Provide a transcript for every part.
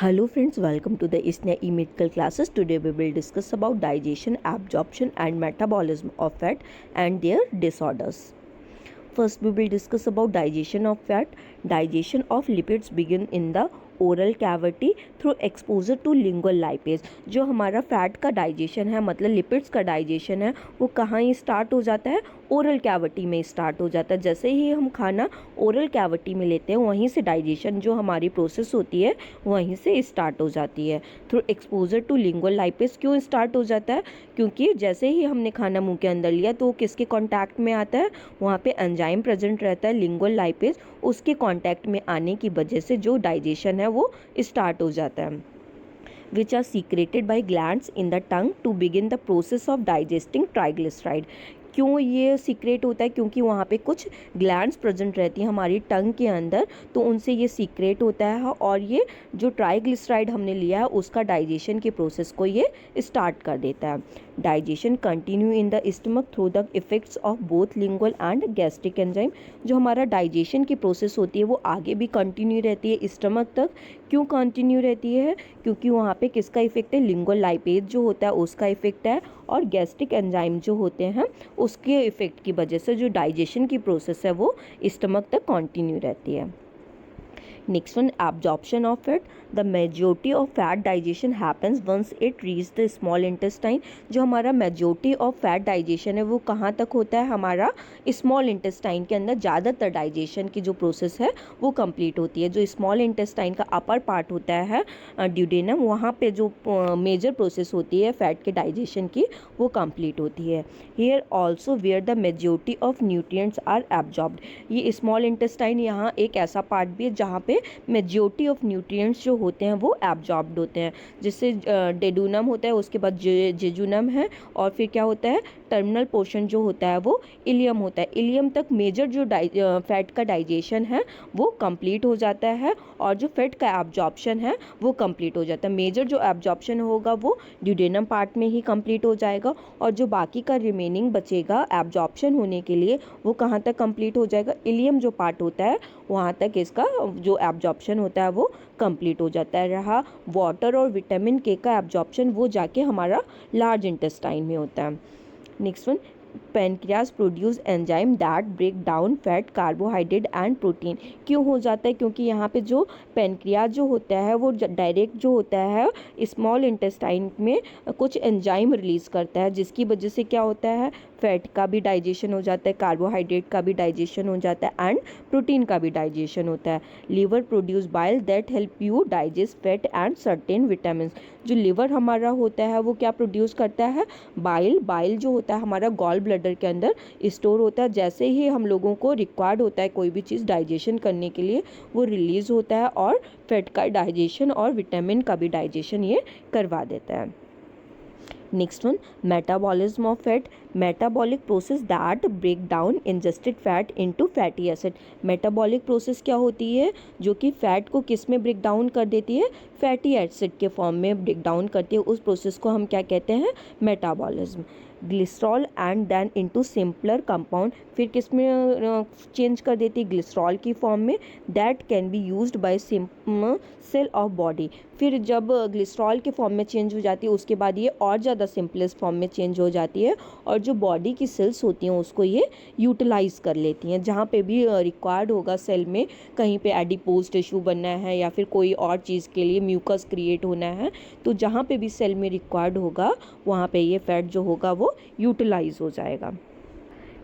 Hello friends, welcome to the ISNA e-medical classes. Today we will discuss about digestion, absorption and metabolism of fat and their disorders. First we will discuss about digestion of fat. Digestion of lipids begin in the oral cavity through exposure to lingual lipase. जो हमारा fat का digestion है, मतलब lipids का digestion है, वो कहाँ ही start हो जाता है? ओरल कैविटी में स्टार्ट हो जाता है। जैसे ही हम खाना ओरल कैविटी में लेते हैं, वहीं से डाइजेशन जो हमारी प्रोसेस होती है वहीं से स्टार्ट हो जाती है through exposure to lingual lipase. क्यों स्टार्ट हो जाता है? क्योंकि जैसे ही हमने खाना मुंह के अंदर लिया तो वो किसके कॉन्टैक्ट में आता है? वहाँ पे एंजाइम प्रेजेंट रहता है, लिंगुअल लाइपेज। उसके कॉन्टैक्ट में आने की वजह से जो डाइजेशन है वो स्टार्ट हो जाता है। which are secreted by glands in the tongue to begin the process of digesting triglyceride। क्यों ये सीक्रेट होता है? क्योंकि वहाँ पे कुछ ग्लैंड्स प्रेजेंट रहती हैं हमारी टंग के अंदर, तो उनसे ये सीक्रेट होता है और ये जो ट्राइग्लिसराइड हमने लिया है उसका डाइजेशन के प्रोसेस को ये स्टार्ट कर देता है। Digestion continue in the stomach through the effects of both lingual and gastric enzyme. जो हमारा डाइजेशन की प्रोसेस होती है वो आगे भी कंटिन्यू रहती है स्टमक तक। क्यों कंटिन्यू रहती है? क्योंकि वहाँ पे किसका इफेक्ट है? लिंगुअल लाइपेज जो होता है उसका इफेक्ट है, और गैस्ट्रिक एंजाइम जो होते हैं उसके इफेक्ट की वजह से जो डाइजेशन की प्रोसेस है वो स्टमक तक कंटिन्यू रहती है। Next one, absorption of fat. The majority of fat digestion happens once it reach the small intestine. जो हमारा मेजॉरिटी ऑफ फैट डाइजेशन है वो कहाँ तक होता है? हमारा स्मॉल इंटेस्टाइन के अंदर ज़्यादातर डाइजेशन की जो प्रोसेस है वो कंप्लीट होती है। जो स्मॉल इंटेस्टाइन का अपर पार्ट होता है ड्यूडेनम, वहाँ पे जो मेजर प्रोसेस होती है फैट के डाइजेशन की वो कंप्लीट होती है। Here also where the majority of nutrients are absorbed. ये स्मॉल इंटेस्टाइन यहाँ एक ऐसा पार्ट भी है जहाँ पे मेजॉरिटी ऑफ न्यूट्रिएंट्स जो होते हैं वो एब्जॉर्ब्ड होते हैं। जिससे डेडुनम होता है, उसके बाद जेजुनम है, और फिर क्या होता है? टर्मिनल पोर्शन जो होता है वो इलियम होता है। इलियम तक मेजर जो फैट का डाइजेशन है वो कंप्लीट हो जाता है, और जो फैट का एब्जॉर्प्शन है वो कंप्लीट हो जाता है। मेजर जो एब्जॉर्प्शन होगा वो ड्यूडेनम पार्ट में ही कंप्लीट हो जाएगा, और जो बाकी का रिमेनिंग बचेगा एब्जॉर्प्शन होने के लिए वो कहाँ तक कंप्लीट हो जाएगा? इलियम जो पार्ट होता है वहाँ तक इसका जो एब्जॉर्प्शन होता है वो कंप्लीट हो जाता है। रहा वाटर और विटामिन के का एब्जॉर्प्शन, वो जाके हमारा लार्ज इंटेस्टाइन में होता है। Next one, pancreas produce enzyme that break down fat, carbohydrate and protein. क्यों हो जाता है? क्योंकि यहाँ पे जो पेनक्रियाज जो होता है वो डायरेक्ट जो होता है स्मॉल इंटेस्टाइन में कुछ एंजाइम रिलीज करता है, जिसकी वजह से क्या होता है? फैट का भी डाइजेशन हो जाता है, कार्बोहाइड्रेट का भी डाइजेशन हो जाता है, एंड प्रोटीन का भी डाइजेशन होता है। Liver produce bile that help you digest fat and certain vitamin. जो लीवर हमारा होता है वो क्या प्रोड्यूस करता है? बाइल। बाइल जो होता है हमारा गॉल ब्लैडर के अंदर स्टोर होता है। जैसे ही हम लोगों को रिक्वायर्ड होता है कोई भी चीज़ डाइजेशन करने के लिए, वो रिलीज होता है और फैट का डाइजेशन और विटामिन का भी डाइजेशन ये करवा देता है। Next one, metabolism of fat. Metabolic process that break down ingested fat into fatty acid. Metabolic process क्या होती है? जो कि फैट को किस में ब्रेक डाउन कर देती है? फैटी एसिड के फॉर्म में ब्रेक डाउन करती है। उस प्रोसेस को हम क्या कहते हैं? Metabolism. Glycerol and then into simpler compound. फिर किस में चेंज कर देती है? ग्लिसरॉल की फॉर्म में, that can be used by cell of body. फिर जब ग्लिसरॉल के फॉर्म में चेंज हो जाती है उसके बाद ये और ज़्यादा सिंपलेस्ट फॉर्म में चेंज हो जाती है, और जो बॉडी की सेल्स होती हैं उसको ये यूटिलाइज कर लेती हैं। जहाँ पे भी रिक्वायर्ड होगा सेल में, कहीं पे एडिपोज टिश्यू बनना है या फिर कोई और चीज़ के लिए म्यूकस क्रिएट होना है, तो जहाँ पे भी सेल में रिक्वायर्ड होगा वहाँ पे ये फैट जो होगा वो यूटिलाइज हो जाएगा।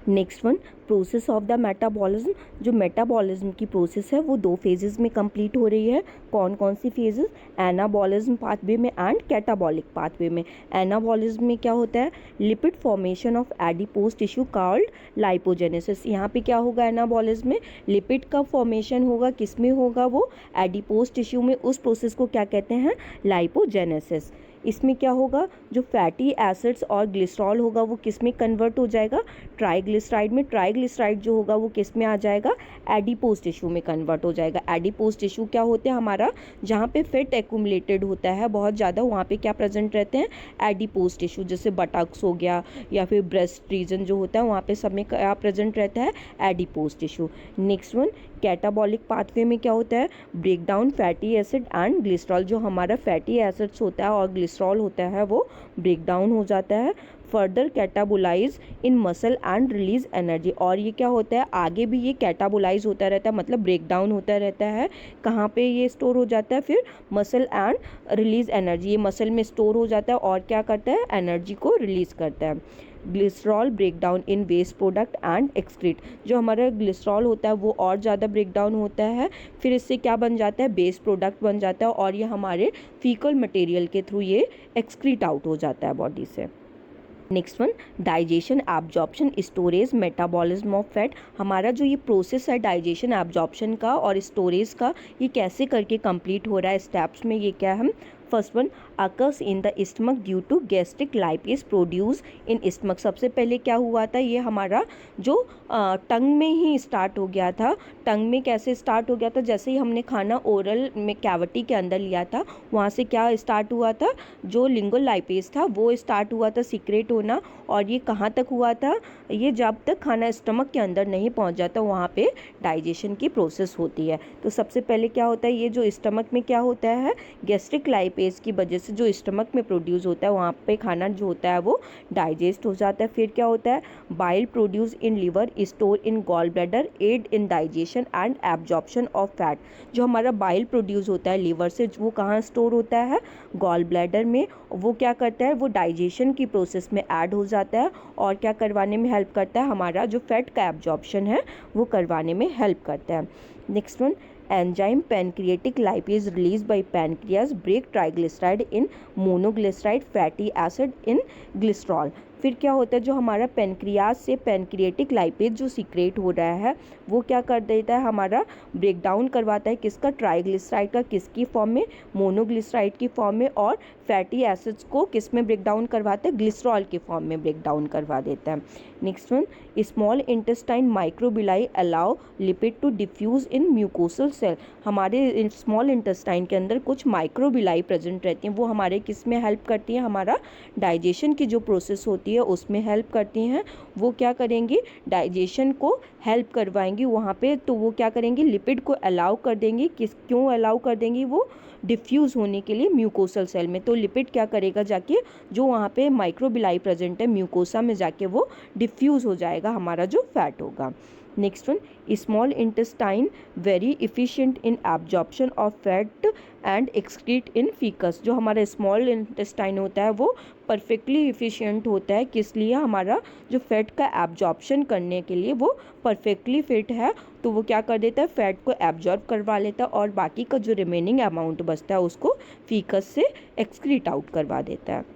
Next one, process of the metabolism. जो मेटाबॉलिज्म की प्रोसेस है वो दो फेजेस में कंप्लीट हो रही है। कौन कौन सी फेजेस? एनाबॉलिज्म पाथवे में एंड कैटाबॉलिक पाथवे में। एनाबॉलिज्म में क्या होता है? Lipid formation of adipose tissue called lipogenesis. यहाँ पे क्या होगा? एनाबॉलिज्म में लिपिड का फॉर्मेशन होगा। किस में होगा? वो एडिपोज टिश्यू में। उस प्रोसेस को क्या कहते हैं? लाइपोजेनेसिस। इसमें क्या होगा? जो फैटी एसिड्स और ग्लिसरॉल होगा वो किस में कन्वर्ट हो जाएगा? ट्राइग्लिसराइड में। ट्राइग्लिसराइड जो होगा वो किस में आ जाएगा? एडिपोज टिश्यू में कन्वर्ट हो जाएगा। एडिपोज टिश्यू क्या होते हैं? हमारा जहाँ पे फैट एक्यूमुलेटेड होता है बहुत ज़्यादा, वहाँ पे क्या प्रेजेंट रहते हैं? Adipose tissue. जैसे बटक्स हो गया या फिर ब्रेस्ट रीजन जो होता है वहाँ पे सब में क्या प्रेजेंट रहता है? Adipose tissue. Next one, catabolic pathway में क्या होता है, break down fatty acid and glycerol, जो हमारा फैटी एसिड्स होता है और ग्लिसरॉल होता है वो ब्रेक डाउन हो जाता है। Further catabolise in muscle and release energy, और ये क्या होता है, आगे भी ये कैटाबोलाइज होता रहता है, मतलब ब्रेक डाउन होता रहता है। कहाँ पे ये स्टोर हो जाता है, फिर मसल एंड रिलीज एनर्जी, ये मसल में स्टोर हो जाता है और क्या करता है, एनर्जी को रिलीज करता है। Glycerol break down in waste product and excrete, जो हमारा ग्लिसरॉल होता है वो और ज़्यादा ब्रेक डाउन होता है, फिर इससे क्या बन जाता है, बेस प्रोडक्ट बन जाता है और ये हमारे फीकल मटेरियल के थ्रू ये एक्सक्रीट आउट हो जाता है बॉडी से। Next one, digestion, absorption, storage, metabolism of fat. हमारा जो ये प्रोसेस है डाइजेशन, एब्जॉर्प्शन का और स्टोरेज का, ये कैसे करके कंप्लीट हो रहा है स्टेप्स में, ये क्या है। First one, occurs in the stomach due to gastric lipase produce in stomach. सबसे पहले क्या हुआ था, ये हमारा जो टंग में ही स्टार्ट हो गया था। टंग में कैसे स्टार्ट हो गया था, जैसे ही हमने खाना ओरल में कैविटी के अंदर लिया था, वहाँ से क्या स्टार्ट हुआ था, जो लिंगुअल लाइपेज था वो स्टार्ट हुआ था सीक्रेट होना। और ये कहाँ तक हुआ था, ये जब तक खाना स्टमक के अंदर नहीं पहुँच जाता वहाँ पे डाइजेशन की प्रोसेस होती है। तो सबसे पहले क्या होता है, ये जो स्टमक में क्या होता है, गैस्ट्रिक लाइपेज की वजह से जो स्टमक में प्रोड्यूस होता है वहाँ पे खाना जो होता है वो डाइजेस्ट हो जाता है। फिर क्या होता है, bile produce in liver, store in gall bladder, aid in digestion and absorption of fat. जो हमारा बाइल प्रोड्यूस होता है लिवर से, वो कहाँ स्टोर होता है, गॉल ब्लैडर में। वो क्या करता है, वो डाइजेशन की प्रोसेस में ऐड हो जाता है और क्या करवाने में हेल्प करता है, हमारा जो फैट का एब्जॉर्प्शन है वो करवाने में हेल्प करता है। Next one, enzyme pancreatic lipase release by pancreas break triglyceride in monoglyceride fatty acid in glycerol. फिर क्या होता है, जो हमारा पैनक्रियाज से पैनक्रियाटिक लाइपेज जो सीक्रेट हो रहा है वो क्या कर देता है, हमारा ब्रेक डाउन करवाता है किसका, ट्राइग्लिसराइड का, किसकी फॉर्म में, मोनोग्लिसराइड की फॉर्म में, और फैटी एसिड्स को किस में ब्रेक डाउन करवाता है, ग्लिसरॉल की फॉर्म में ब्रेक डाउन करवा देता है। Next one, small intestine microvilli allow lipid to diffuse in mucosal cell. हमारे स्मॉल इंटेस्टाइन के अंदर कुछ माइक्रोबिलाई प्रेजेंट रहती हैं, वो हमारे किस में हेल्प करती हैं, हमारा डाइजेशन की जो प्रोसेस होती है उसमें हेल्प करती हैं। वो क्या करेंगी, डाइजेशन को हेल्प करवाएंगी वहाँ पे। तो वो क्या करेंगी, लिपिड को अलाउ कर देंगी, क्यों अलाउ कर देंगी, वो डिफ्यूज़ होने के लिए म्यूकोसल सेल में। तो लिपिड क्या करेगा, जाके जो वहाँ पे माइक्रोबिलाई प्रेजेंट है म्यूकोसा में जाके वो डिफ्यूज़ हो जाएगा हमारा जो फैट होगा। Next one, small intestine very efficient in absorption of fat and excrete in faeces. जो हमारा स्मॉल इंटेस्टाइन होता है वो परफेक्टली इफिशिएंट होता है, किस लिए, हमारा जो फैट का एब्जॉर्प्शन करने के लिए वो परफेक्टली फिट है। तो वो क्या कर देता है, फैट को एब्जॉर्ब करवा लेता है और बाकी का जो रिमेनिंग अमाउंट बचता है उसको फीकस से एक्सक्रीट आउट करवा देता है।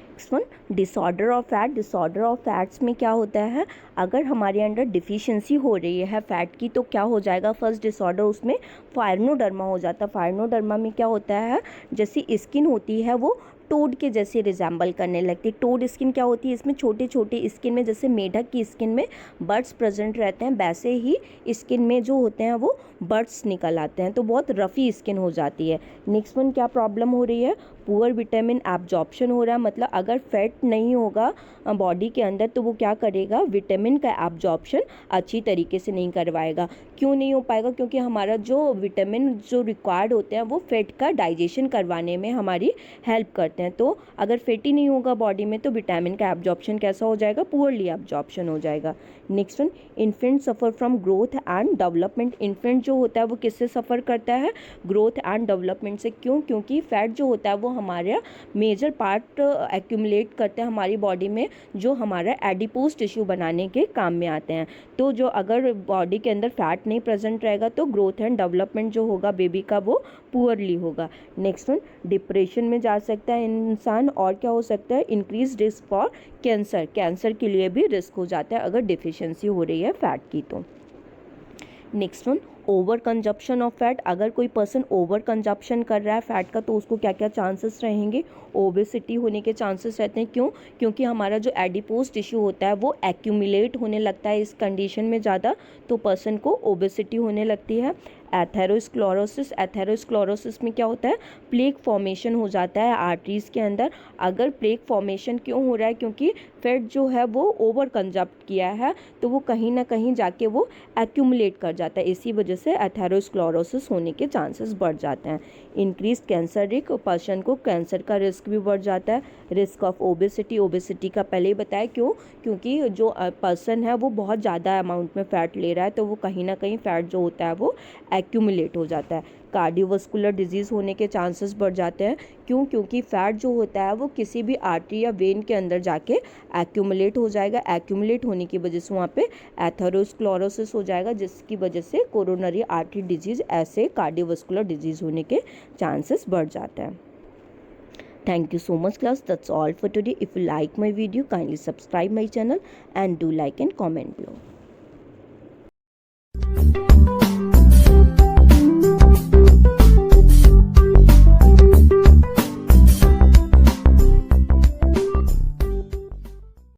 Next one, disorder of fat. Disorder of fats में क्या होता है, अगर हमारे अंदर डिफिशिएंसी हो रही है फैट की तो क्या हो जाएगा, फर्स्ट डिसऑर्डर उसमें फायरनोडर्मा हो जाता है। फायरनोडर्मा में क्या होता है, जैसी स्किन होती है वो टोड के जैसे रिजेंबल करने लगती है। टोड स्किन क्या होती है, इसमें छोटे छोटे स्किन में, जैसे मेढक की स्किन में बर्ड्स प्रेजेंट रहते हैं वैसे ही स्किन में जो होते हैं वो बर्ड्स निकल आते हैं, तो बहुत रफ़ी स्किन हो जाती है। नेक्स्ट वन, क्या प्रॉब्लम हो रही है, पुअर विटामिन एब्जॉर्प्शन हो रहा है। मतलब अगर फैट नहीं होगा बॉडी के अंदर तो वो क्या करेगा, विटामिन का एब्जॉर्प्शन अच्छी तरीके से नहीं करवाएगा। क्यों नहीं हो पाएगा, क्योंकि हमारा जो विटामिन जो रिक्वायर्ड होते हैं वो फैट का डाइजेशन करवाने में हमारी हेल्प करते हैं। तो अगर फैट ही नहीं होगा बॉडी में तो विटामिन का एब्जॉर्प्शन कैसा हो जाएगा, पुअरली एब्जॉर्प्शन हो जाएगा। Next one, infant suffer from growth and development. Infant जो होता है वो किससे सफ़र करता है, ग्रोथ एंड डेवलपमेंट से। क्यों, क्योंकि फैट जो होता है वो हमारा मेजर पार्ट एक्यूमुलेट करते हैं हमारी बॉडी में, जो हमारा एडिपोज टिश्यू बनाने के काम में आते हैं। तो जो अगर बॉडी के अंदर फैट नहीं प्रेजेंट रहेगा तो ग्रोथ एंड डेवलपमेंट जो होगा बेबी का वो पुअरली होगा। नेक्स्ट वन, डिप्रेशन में जा सकता है इंसान, और क्या हो सकता है, increase risk for cancer. Cancer के लिए भी रिस्क हो जाता है अगर डिफिशिएंसी हो रही है फैट की तो। Next one, over consumption of fat. अगर कोई पर्सन ओवर कंजप्शन कर रहा है फैट का तो उसको क्या क्या चांसेस रहेंगे, ओबेसिटी होने के चांसेस रहते हैं। क्यों, क्योंकि हमारा जो एडिपोज टिश्यू होता है वो एक्यूमुलेट होने लगता है इस कंडीशन में ज़्यादा, तो पर्सन को ओबेसिटी होने लगती है। एथेरोस्क्लेरोसिस में क्या होता है, प्लेक फॉर्मेशन हो जाता है आर्टरीज़ के अंदर। अगर प्लेक फॉर्मेशन क्यों हो रहा है, क्योंकि फैट जो है वो ओवर कंजप्ट किया है, तो वो कहीं ना कहीं जाके वो एक्यूमुलेट कर जाता है, इसी वजह से एथेरोस्क्लेरोसिस होने के चांसेस बढ़ जाते हैं। इंक्रीज कैंसर रिस्क, पर्सन को कैंसर का रिस्क भी बढ़ जाता है। रिस्क ऑफ ओबेसिटी का पहले ही बताया, क्यों, क्योंकि जो पर्सन है वो बहुत ज़्यादा अमाउंट में फ़ैट ले रहा है, तो वो कहीं ना कहीं फ़ैट जो होता है वो एक्यूमुलेट हो जाता है। कार्डियोवास्कुलर डिजीज़ होने के चांसेस बढ़ जाते हैं, क्यों, क्योंकि फ़ैट जो होता है वो किसी भी आर्टरी या वेन के अंदर जाके एक्यूमुलेट हो जाएगा। एक्यूमुलेट होने की वजह से वहाँ पे एथेरोस्क्लेरोसिस हो जाएगा, जिसकी वजह से कोरोनरी आर्टरी डिजीज़, ऐसे कार्डियोवास्कुलर डिजीज़ होने के चांसेस बढ़ जाते हैं। Thank you so much class. That's all for today. If you like my video, kindly subscribe my channel and do like and comment below.